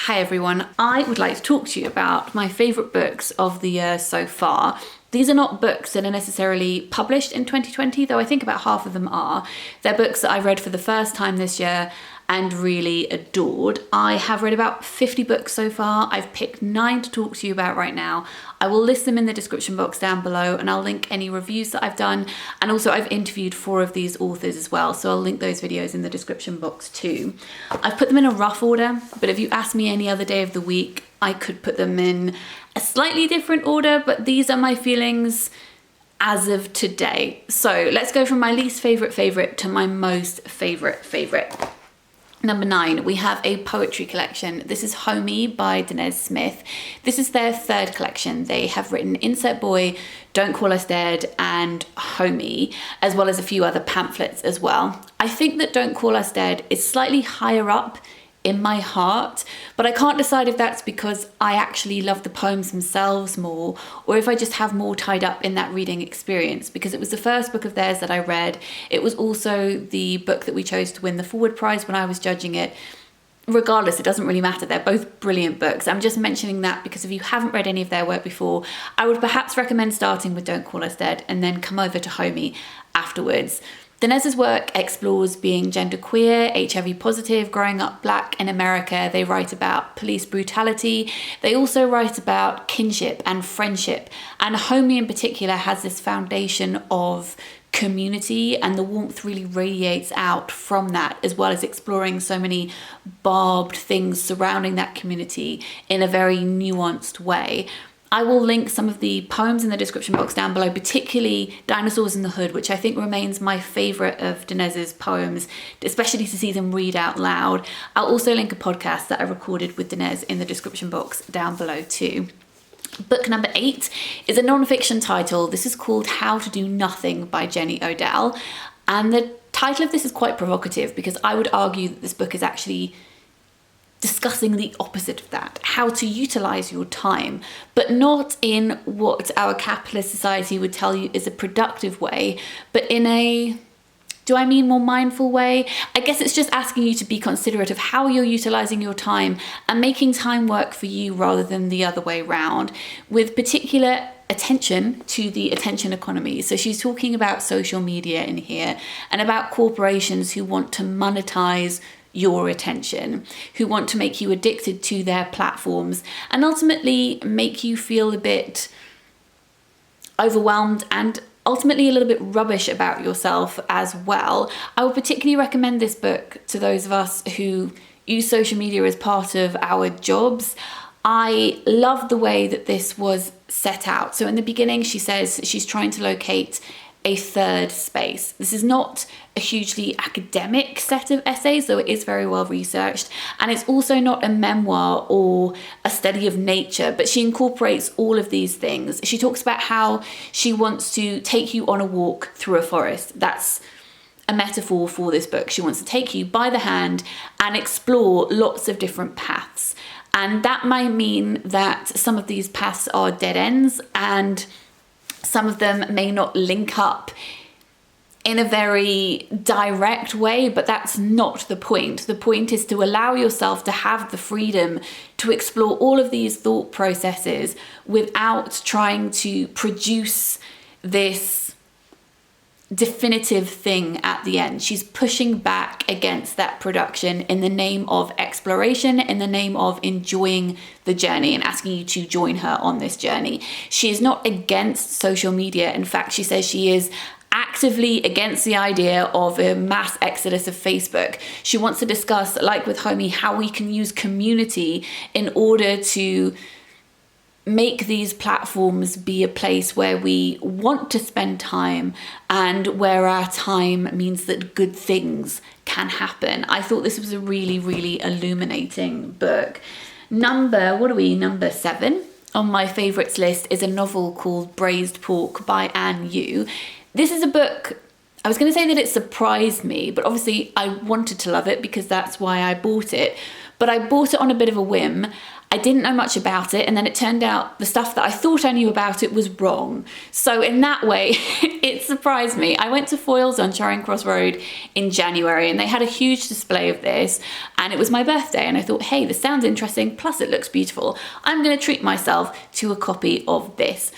Hi everyone, I would like to talk to you about my favourite books of the year so far. These are not books that are necessarily published in 2020, though I think about half of them are. They're books that I read for the first time this year and really adored. I have read about 50 books so far. I've picked 9 to talk to you about right now. I will list them in the description box down below, and I'll link any reviews that I've done. And also I've interviewed 4 of these authors as well, so I'll link those videos in the description box too. I've put them in a rough order, but if you ask me any other day of the week, I could put them in a slightly different order, but these are my feelings as of today. So let's go from my least favorite to my most favorite. Number 9, we have a poetry collection. This is Homey by Danez Smith. This is their 3rd collection. They have written Insect Boy, Don't Call Us Dead, and Homey, as well as a few other pamphlets as well. I think that Don't Call Us Dead is slightly higher up in my heart, but I can't decide if that's because I actually love the poems themselves more, or if I just have more tied up in that reading experience, because it was the first book of theirs that I read. It was also the book that we chose to win the Forward Prize when I was judging it. Regardless, it doesn't really matter. They're both brilliant books. I'm just mentioning that because if you haven't read any of their work before, I would perhaps recommend starting with Don't Call Us Dead and then come over to Homey afterwards. Danez's work explores being genderqueer, HIV positive, growing up black in America. They write about police brutality. They also write about kinship and friendship. And Homey in particular has this foundation of community, and the warmth really radiates out from that, as well as exploring so many barbed things surrounding that community in a very nuanced way. I will link some of the poems in the description box down below, particularly Dinosaurs in the Hood, which I think remains my favourite of Danez's poems, especially to see them read out loud. I'll also link a podcast that I recorded with Danez in the description box down below too. Book number 8 is a non-fiction title. This is called How to Do Nothing by Jenny Odell. And the title of this is quite provocative because I would argue that this book is actually discussing the opposite of that, how to utilize your time, but not in what our capitalist society would tell you is a productive way, but in a, do I mean more mindful way? I guess it's just asking you to be considerate of how you're utilizing your time and making time work for you rather than the other way around, with particular attention to the attention economy. So she's talking about social media in here and about corporations who want to monetize your attention, who want to make you addicted to their platforms and ultimately make you feel a bit overwhelmed and ultimately a little bit rubbish about yourself as well. I would particularly recommend this book to those of us who use social media as part of our jobs. I love the way that this was set out. So in the beginning, she says she's trying to locate a 3rd space. This is not a hugely academic set of essays, though it is very well researched, and it's also not a memoir or a study of nature, but she incorporates all of these things. She talks about how she wants to take you on a walk through a forest. That's a metaphor for this book. She wants to take you by the hand and explore lots of different paths. And that might mean that some of these paths are dead ends, and some of them may not link up in a very direct way, but that's not the point. The point is to allow yourself to have the freedom to explore all of these thought processes without trying to produce this definitive thing at the end. She's pushing back against that production in the name of exploration, in the name of enjoying the journey and asking you to join her on this journey. She is not against social media. In fact, she says she is actively against the idea of a mass exodus of Facebook. She wants to discuss, like with Homey, how we can use community in order to make these platforms be a place where we want to spend time and where our time means that good things can happen. I thought this was a really illuminating book. Number 7 on my favourites list is a novel called Braised Pork by Anne Yu. This is a book, I was going to say that it surprised me, but obviously I wanted to love it because that's why I bought it. But I bought it on a bit of a whim. I I didn't know much about it, and then it turned out the stuff that I thought I knew about it was wrong. So in that way, it surprised me. I went to Foyles on Charing Cross Road in January, and they had a huge display of this, and it was my birthday, and I thought, hey, this sounds interesting, plus it looks beautiful. I'm going to treat myself to a copy of this.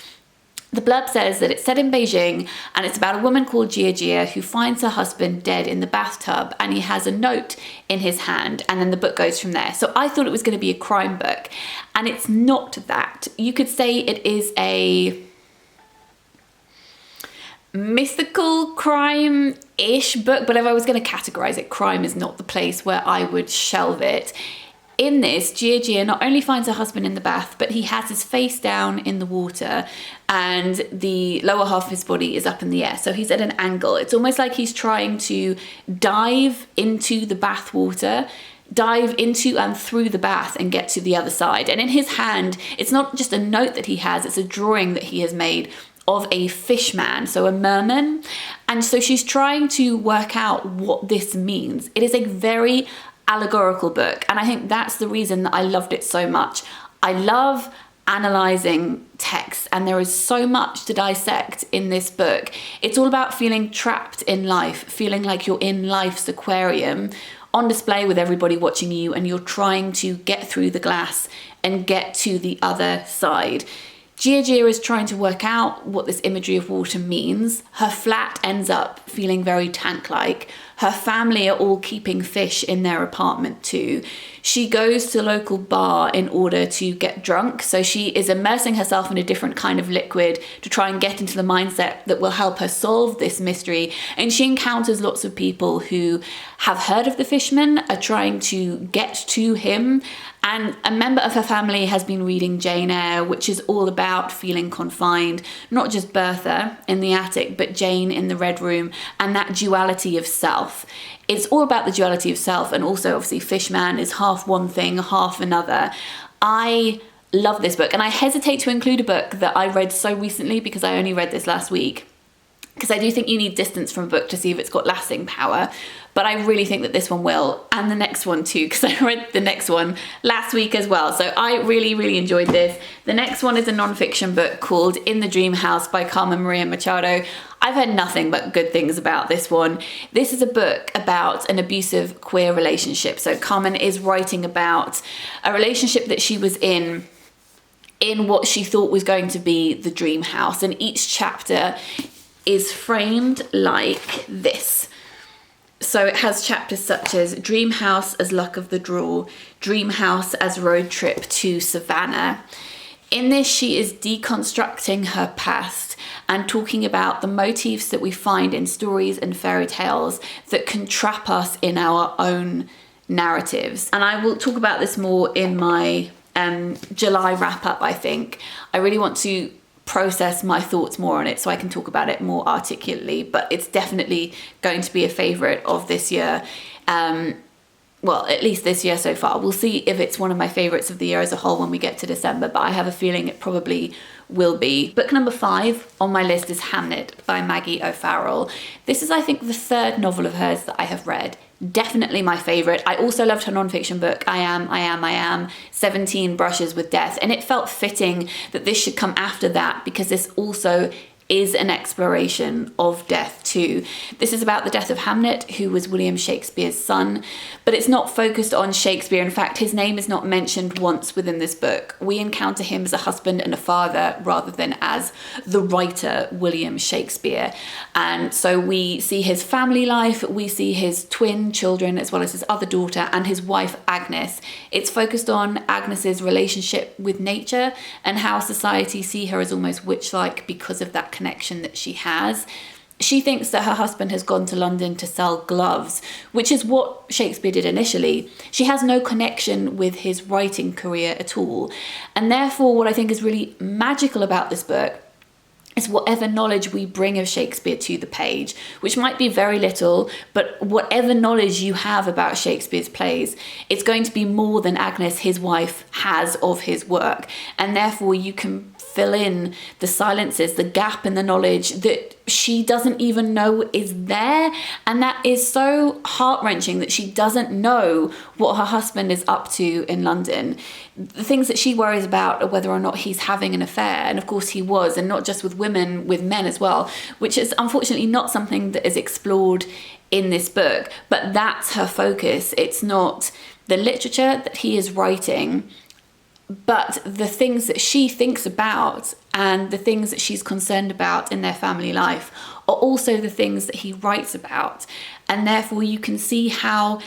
The blurb says that it's set in Beijing, and it's about a woman called Jia who finds her husband dead in the bathtub, and he has a note in his hand, and then the book goes from there. So I thought it was going to be a crime book, and it's not that. You could say it is a mystical crime-ish book, but if I was going to categorize it, crime is not the place where I would shelve it. In this, Jia not only finds her husband in the bath, but he has his face down in the water and the lower half of his body is up in the air. So he's at an angle. It's almost like he's trying to dive into the bath water, dive into and through the bath and get to the other side. And in his hand, it's not just a note that he has, it's a drawing that he has made of a fishman, so a merman. And so she's trying to work out what this means. It is a very allegorical book, and I think that's the reason that I loved it so much. I love analysing text, and there is so much to dissect in this book. It's all about feeling trapped in life, feeling like you're in life's aquarium, on display with everybody watching you, and you're trying to get through the glass and get to the other side. Jia is trying to work out what this imagery of water means. Her flat ends up feeling very tank-like. Her family are all keeping fish in their apartment too. She goes to a local bar in order to get drunk. So she is immersing herself in a different kind of liquid to try and get into the mindset that will help her solve this mystery. And she encounters lots of people who have heard of the fishman, are trying to get to him. And a member of her family has been reading Jane Eyre, which is all about feeling confined, not just Bertha in the attic, but Jane in the Red Room, and that duality of self. It's all about the duality of self, and also obviously Fishman is half one thing, half another. I love this book, and I hesitate to include a book that I read so recently because I only read this last week, because I do think you need distance from a book to see if it's got lasting power. But I really think that this one will, and the next one too, because I read the next one last week as well. So I really, really enjoyed this. The next one is a non-fiction book called In the Dream House by Carmen Maria Machado. I've heard nothing but good things about this one. This is a book about an abusive queer relationship. So Carmen is writing about a relationship that she was in what she thought was going to be the dream house. And each chapter is framed like this. So it has chapters such as Dream House as Luck of the Draw, Dream House as Road Trip to Savannah. In this, she is deconstructing her past and talking about the motifs that we find in stories and fairy tales that can trap us in our own narratives. And I will talk about this more in my July wrap up, I think. I really want to process my thoughts more on it so I can talk about it more articulately, but it's definitely going to be a favourite of this year. Well, at least this year so far. We'll see if it's one of my favourites of the year as a whole when we get to December, but I have a feeling it probably will be. Book number 5 on my list is Hamnet by Maggie O'Farrell. This is, I think, the third novel of hers that I have read. Definitely my favourite. I also loved her non-fiction book, I Am, 17 Brushes with Death, and it felt fitting that this should come after that because this also is an exploration of death too. This is about the death of Hamlet, who was William Shakespeare's son, but it's not focused on Shakespeare. In fact, his name is not mentioned once within this book. We encounter him as a husband and a father rather than as the writer William Shakespeare. And so we see his family life, we see his twin children as well as his other daughter and his wife Agnes. It's focused on Agnes's relationship with nature and how society see her as almost witch-like because of that connection that she has. She thinks that her husband has gone to London to sell gloves, which is what Shakespeare did initially. She has no connection with his writing career at all. And therefore, what I think is really magical about this book is whatever knowledge we bring of Shakespeare to the page, which might be very little, but whatever knowledge you have about Shakespeare's plays, it's going to be more than Agnes, his wife, has of his work. And therefore you can fill in the silences, the gap in the knowledge that she doesn't even know is there. And that is so heart-wrenching, that she doesn't know what her husband is up to in London. The things that she worries about are whether or not he's having an affair. And of course he was, and not just with women, with men as well, which is unfortunately not something that is explored in this book. But that's her focus. It's not the literature that he is writing, but the things that she thinks about and the things that she's concerned about in their family life are also the things that he writes about. And therefore you can see how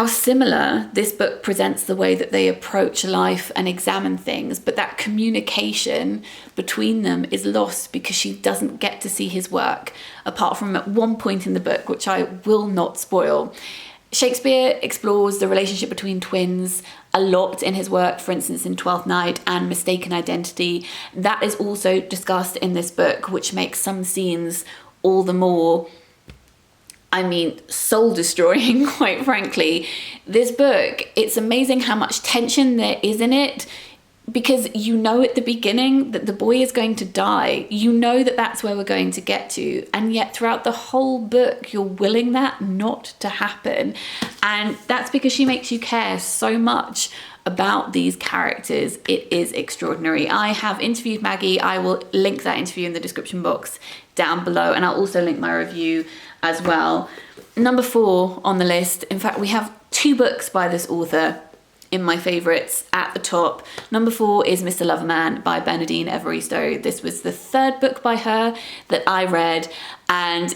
similar this book presents the way that they approach life and examine things, but that communication between them is lost because she doesn't get to see his work, apart from at one point in the book, which I will not spoil. Shakespeare explores the relationship between twins a lot in his work, for instance in Twelfth Night and Mistaken Identity. That is also discussed in this book, which makes some scenes all the more, soul-destroying, quite frankly. This book, it's amazing how much tension there is in it, because you know at the beginning that the boy is going to die. You know that that's where we're going to get to. And yet throughout the whole book, you're willing that not to happen. And that's because she makes you care so much about these characters. It is extraordinary. I have interviewed Maggie. I will link that interview in the description box down below. And I'll also link my review as well. Number 4 on the list. In fact, we have 2 books by this author in my favourites at the top. Number 4 is Mr. Loverman by Bernardine Evaristo. This was the 3rd book by her that I read, and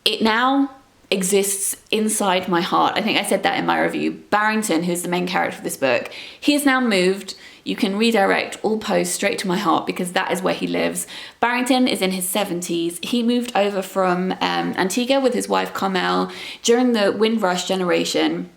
it now exists inside my heart. I think I said that in my review. Barrington, who's the main character of this book, he has now moved. You can redirect all posts straight to my heart because that is where he lives. Barrington is in his 70s. He moved over from Antigua with his wife Carmen during the Windrush generation.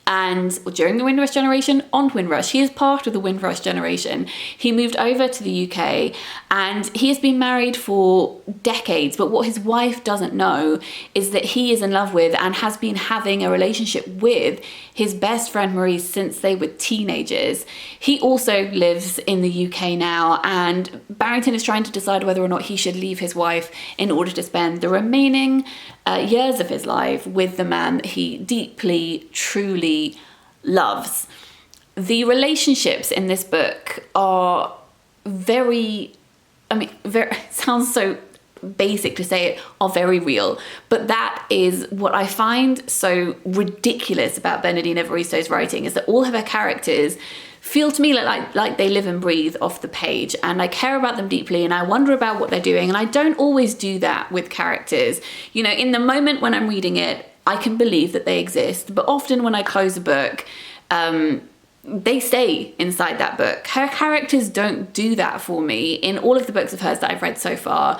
And during the Windrush generation, on Windrush, he is part of the Windrush generation. He moved over to the UK and he has been married for decades. But what his wife doesn't know is that he is in love with and has been having a relationship with his best friend Maurice since they were teenagers. He also lives in the UK now, and Barrington is trying to decide whether or not he should leave his wife in order to spend the remaining years of his life with the man that he deeply, truly loves. The relationships in this book are very, it sounds so basic to say it, are very real, but that is what I find so ridiculous about Bernardine Evaristo's writing, is that all of her characters feel to me like they live and breathe off the page, and I care about them deeply and I wonder about what they're doing. And I don't always do that with characters. You know, in the moment when I'm reading it, I can believe that they exist, but often when I close a book, they stay inside that book. Her characters don't do that for me. In all of the books of hers that I've read so far,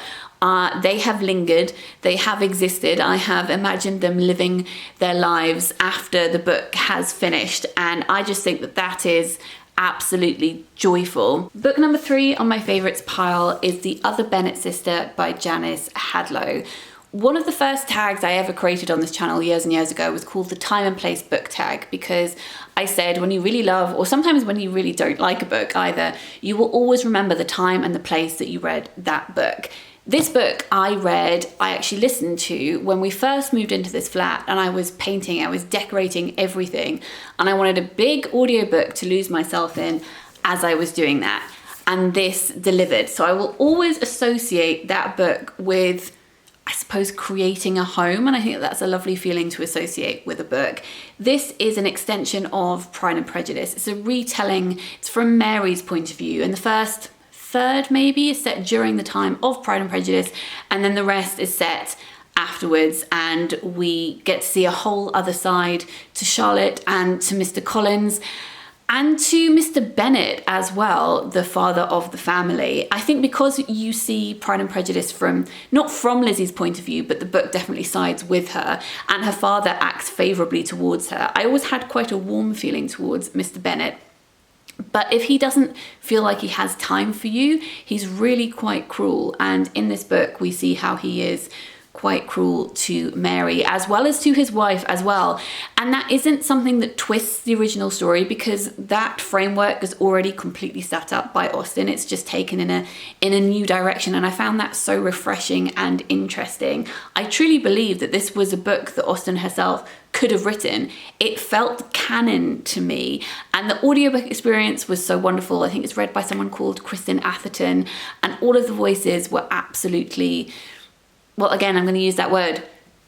they have lingered, they have existed. I have imagined them living their lives after the book has finished, and I just think that that is absolutely joyful. Book number 3 on my favourites pile is The Other Bennet Sister by Janice Hadlow. One of the first tags I ever created on this channel years and years ago was called the time and place book tag, because I said when you really love, or sometimes when you really don't like a book either, you will always remember the time and the place that you read that book. This book I actually listened to when we first moved into this flat, and I was painting, I was decorating everything, and I wanted a big audiobook to lose myself in as I was doing that, and this delivered. So I will always associate that book with, I suppose, creating a home, and I think that's a lovely feeling to associate with a book. This is an extension of Pride and Prejudice. It's a retelling, it's from Mary's point of view, and the first third maybe is set during the time of Pride and Prejudice, and then the rest is set afterwards, and we get to see a whole other side to Charlotte and to Mr. Collins and to Mr. Bennet as well, the father of the family. I think because you see Pride and Prejudice from, not from Lizzie's point of view, but the book definitely sides with her, and her father acts favourably towards her. I always had quite a warm feeling towards Mr. Bennet. But if he doesn't feel like he has time for you, he's really quite cruel. And in this book, we see how he is quite cruel to Mary, as well as to his wife as well. And that isn't something that twists the original story, because that framework is already completely set up by Austen. It's just taken in a new direction, and I found that so refreshing and interesting. I truly believe that this was a book that Austen herself could have written. It felt canon to me, and the audiobook experience was so wonderful. I think it's read by someone called Kristen Atherton, and all of the voices were absolutely, well, again, I'm going to use that word,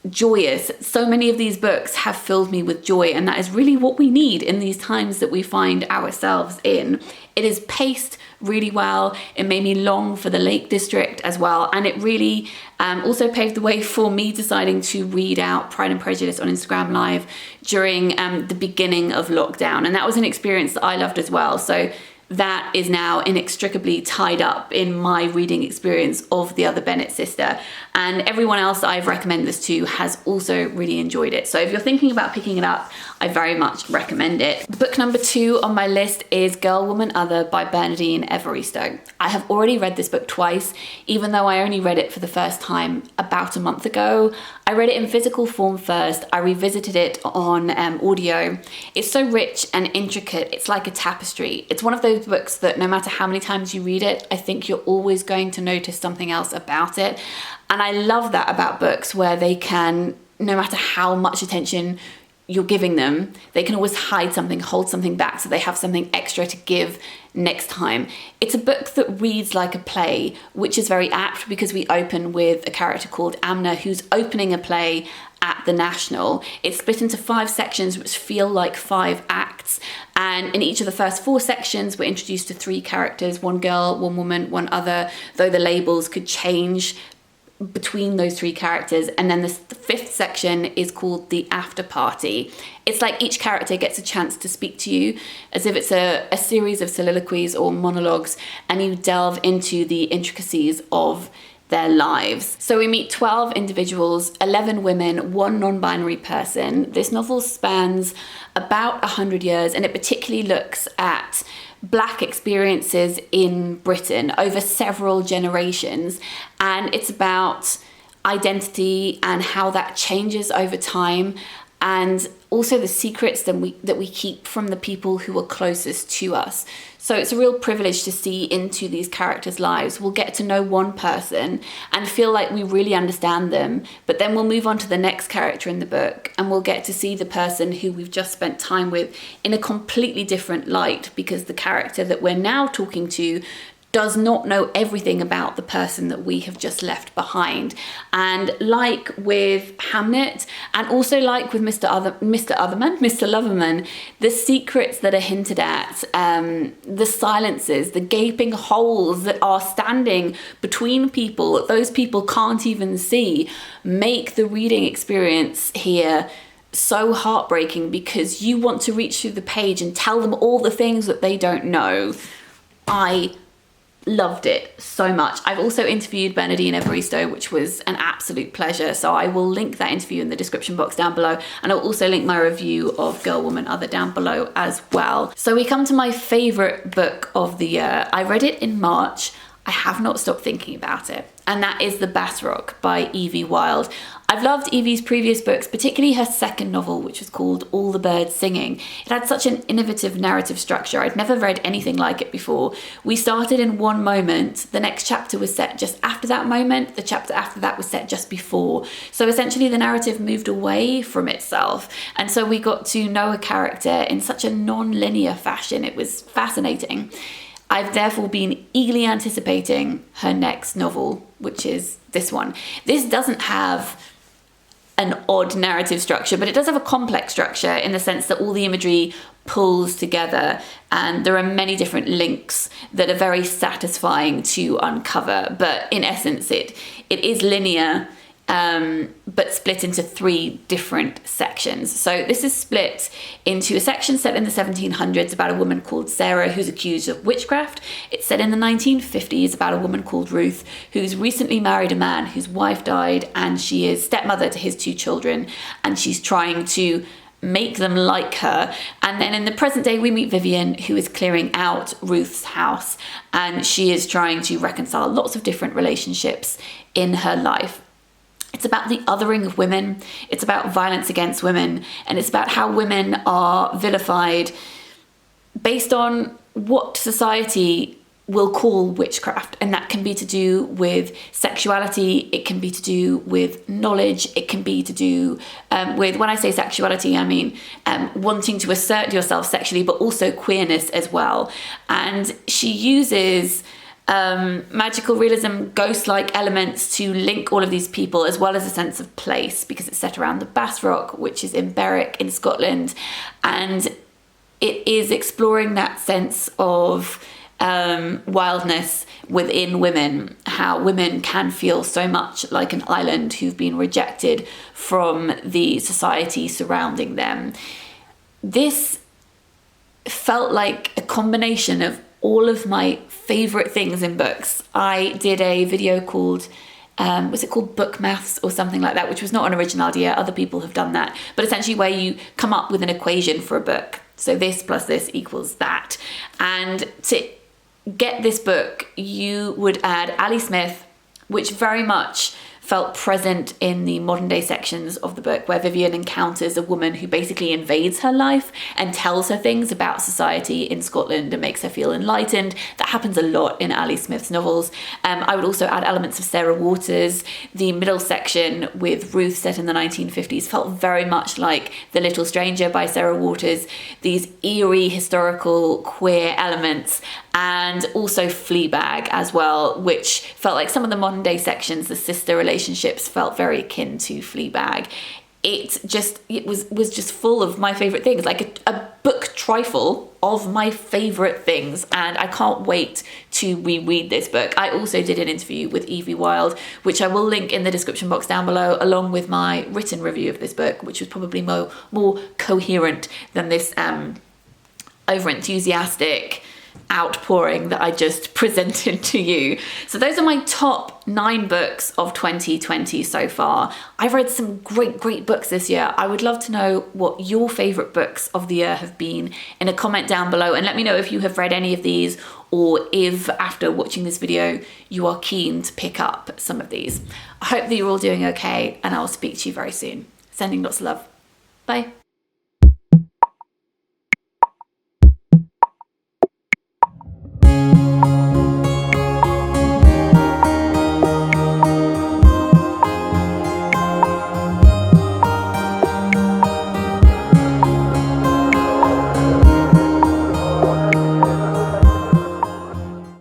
joyous. So many of these books have filled me with joy, and that is really what we need in these times that we find ourselves in. It is paced really well. It made me long for the Lake District as well, and it really also paved the way for me deciding to read out Pride and Prejudice on Instagram Live during the beginning of lockdown, and that was an experience that I loved as well. So that is now inextricably tied up in my reading experience of the other Bennet sister, and everyone else that I've recommended this to has also really enjoyed it. So if you're thinking about picking it up, I very much recommend it. Book number 2 on my list is Girl, Woman, Other by Bernardine Evaristo. I have already read this book twice, even though I only read it for the first time about a month ago. I read it in physical form first. I revisited it on audio. It's so rich and intricate. It's like a tapestry. It's one of those books that no matter how many times you read it, I think you're always going to notice something else about it. And I love that about books, where they can, no matter how much attention you're giving them, they can always hide something, hold something back, so they have something extra to give next time. It's a book that reads like a play, which is very apt, because we open with a character called Amna who's opening a play at the National. It's split into 5 sections which feel like 5 acts, and in each of the first 4 sections we're introduced to 3 characters, 1 girl, 1 woman, 1 other, though the labels could change between those 3 characters. And then the 5th section is called the after party. It's like each character gets a chance to speak to you, as if it's a series of soliloquies or monologues, and you delve into the intricacies of their lives. So we meet 12 individuals, 11 women, 1 non-binary person. This novel spans about 100 years, and it particularly looks at Black experiences in Britain over several generations, and it's about identity and how that changes over time, and also the secrets that we keep from the people who are closest to us. So it's a real privilege to see into these characters' lives. We'll get to know one person and feel like we really understand them, but then we'll move on to the next character in the book, and we'll get to see the person who we've just spent time with in a completely different light, because the character that we're now talking to does not know everything about the person that we have just left behind. And like with Hamnet, and also like with Mr. Loverman, the secrets that are hinted at, the silences, the gaping holes that are standing between people that those people can't even see, make the reading experience here so heartbreaking, because you want to reach through the page and tell them all the things that they don't know. I loved it so much. I've also interviewed Bernardine Evaristo, which was an absolute pleasure, so I will link that interview in the description box down below, and I'll also link my review of Girl, Woman, Other down below as well. So we come to my favourite book of the year. I read it in March. I have not stopped thinking about it, and that is The Batroc by Evie Wyld. I've loved Evie's previous books, particularly her second novel, which was called All the Birds Singing. It had such an innovative narrative structure. I'd never read anything like it before. We started in one moment, the next chapter was set just after that moment, the chapter after that was set just before. So essentially the narrative moved away from itself, and so we got to know a character in such a non-linear fashion. It was fascinating. I've therefore been eagerly anticipating her next novel, which is this one. This doesn't have an odd narrative structure, but it does have a complex structure in the sense that all the imagery pulls together, and there are many different links that are very satisfying to uncover. But in essence, it is linear, but split into 3 different sections. So this is split into a section set in the 1700s about a woman called Sarah who's accused of witchcraft. It's set in the 1950s about a woman called Ruth who's recently married a man whose wife died, and she is stepmother to his 2 children, and she's trying to make them like her. And then in the present day we meet Vivian, who is clearing out Ruth's house, and she is trying to reconcile lots of different relationships in her life. It's about the othering of women. It's about violence against women. And it's about how women are vilified based on what society will call witchcraft. And that can be to do with sexuality. It can be to do with knowledge. It can be to do with, when I say sexuality, I mean wanting to assert yourself sexually, but also queerness as well. And she uses magical realism, ghost-like elements to link all of these people, as well as a sense of place, because it's set around the Bass Rock, which is in Berwick in Scotland. And it is exploring that sense of wildness within women, how women can feel so much like an island who've been rejected from the society surrounding them. This felt like a combination of all of my favorite things in books. I did a video called was it called Book Maths or something like that, which was not an original idea. Other people have done that, but essentially where you come up with an equation for a book. So this plus this equals that. And to get this book, you would add Ali Smith, which very much felt present in the modern day sections of the book, where Vivian encounters a woman who basically invades her life and tells her things about society in Scotland and makes her feel enlightened. That happens a lot in Ali Smith's novels. I would also add elements of Sarah Waters. The middle section with Ruth, set in the 1950s, felt very much like The Little Stranger by Sarah Waters. These eerie historical queer elements, and also Fleabag as well, which felt like some of the modern day sections, the sister relationships, felt very akin to Fleabag. It was just full of my favorite things, like a book trifle of my favorite things, and I can't wait to reread this book. I also did an interview with Evie Wyld, which I will link in the description box down below, along with my written review of this book, which was probably more coherent than this over-enthusiastic outpouring that I just presented to you. So those are my top 9 books of 2020 so far. I've read some great books this year. I would love to know what your favorite books of the year have been in a comment down below, and let me know if you have read any of these, or if after watching this video you are keen to pick up some of these. I hope that you're all doing okay, and I will speak to you very soon. Sending lots of love. Bye.